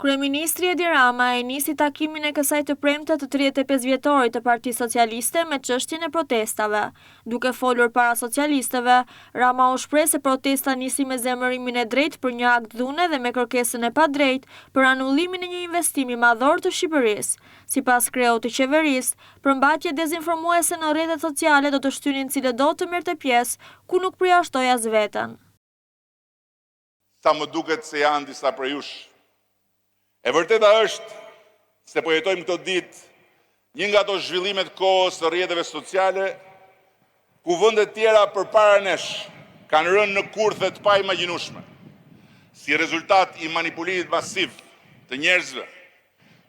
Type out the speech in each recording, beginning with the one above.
Kryeministri Edi Rama e nisi takimin e kësaj të premte të 35 vjetorit të Partisë Socialiste me çështjen e protestave. Duke folur para socialistëve, Rama u shpreh se protesta nisi me zemërimin e drejtë për një akt dhune dhe me kërkesën e padrejtë për anullimin e një investimi madhor të Shqipërisë. Sipas kreut të qeverisë, përmbajtje dezinformuese në rrjetet sociale do të shtynin cilë do të merrte pjesë, ku nuk përjashtoi as veten. Sa më duket se janë disa prej jush. E vërteta është se po jetojmë këto ditë një nga ato zhvillimet kohës të rrjeteve sociale ku vendet tjera përpara nesh kanë rënë në kurthe të paimagjinueshme, si rezultat i manipulimit masiv të njerëzve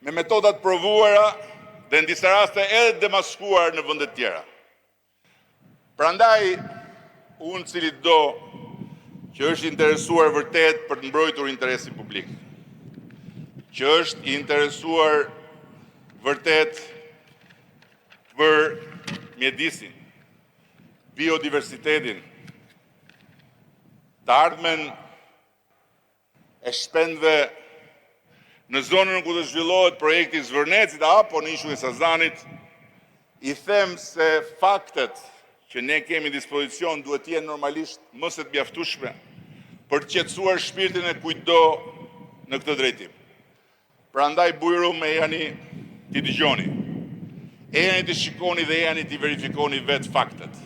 me metoda të provuara dhe në disa raste edhe demaskuar në vende të tjera. Prandaj unë cili do që është interesuar vërtet për të mbrojtur interesin publik, që është i interesuar vërtet për mjedisin, biodiversitetin, të ardhmen e shpendve në zonën ku të zhvillohet projekti Zvërnecit apo në ishun e Sazanit, i them se faktet që ne kemi dispozicion duhet të jenë normalisht më së mjaftueshme për të qetësuar shpirtin e kujtdo në këtë drejtim. Prandaj bujru me jani t'i dëgjoni, e jani t'i shikoni dhe e jani t'i verifikoni vetë faktet.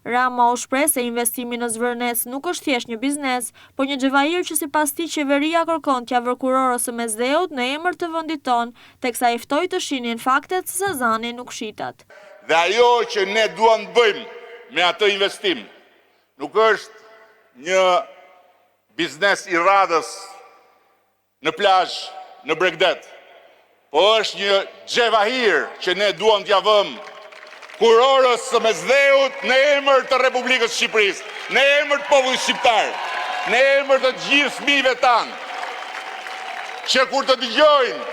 Rama u shpreh se investimi në Zvërnec nuk është thjesht një biznes, por një xhevair që sipas tij qeveria kërkon t'ia vë kurorës së Mesdheut në emër të vendit ton, teksa i ftoi të shihnin faktet se Sazani nuk shitet. Dhe ajo që ne duam të bëjmë me atë investim nuk është një biznes i radhës në plazh në Bregdet, po është një xhevahir që ne duam t'ja vëmë kurorës së Mesdheut në emër të Republikës Shqipërisë, në emër të popullit shqiptar, në emër të gjithë fëmijëve tanë, që kur të dëgjojnë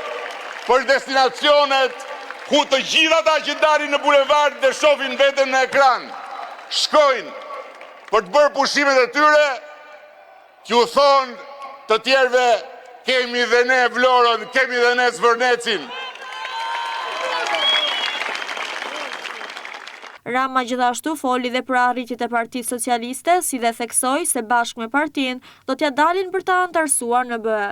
për destinacionet ku të gjithë ata që dalin në bulevard dhe shohin veten në ekran, shkojnë për të bërë pushimet e tyre, t'ju thonë të tjerëve kemi dhe ne Vlorën, kemi dhe ne Zvërnecin. Rama gjithashtu foli dhe për arritjet e Partisë Socialiste, si dhe theksoi se bashkë me partinë do t'ja dalin për ta antarësuar në BE.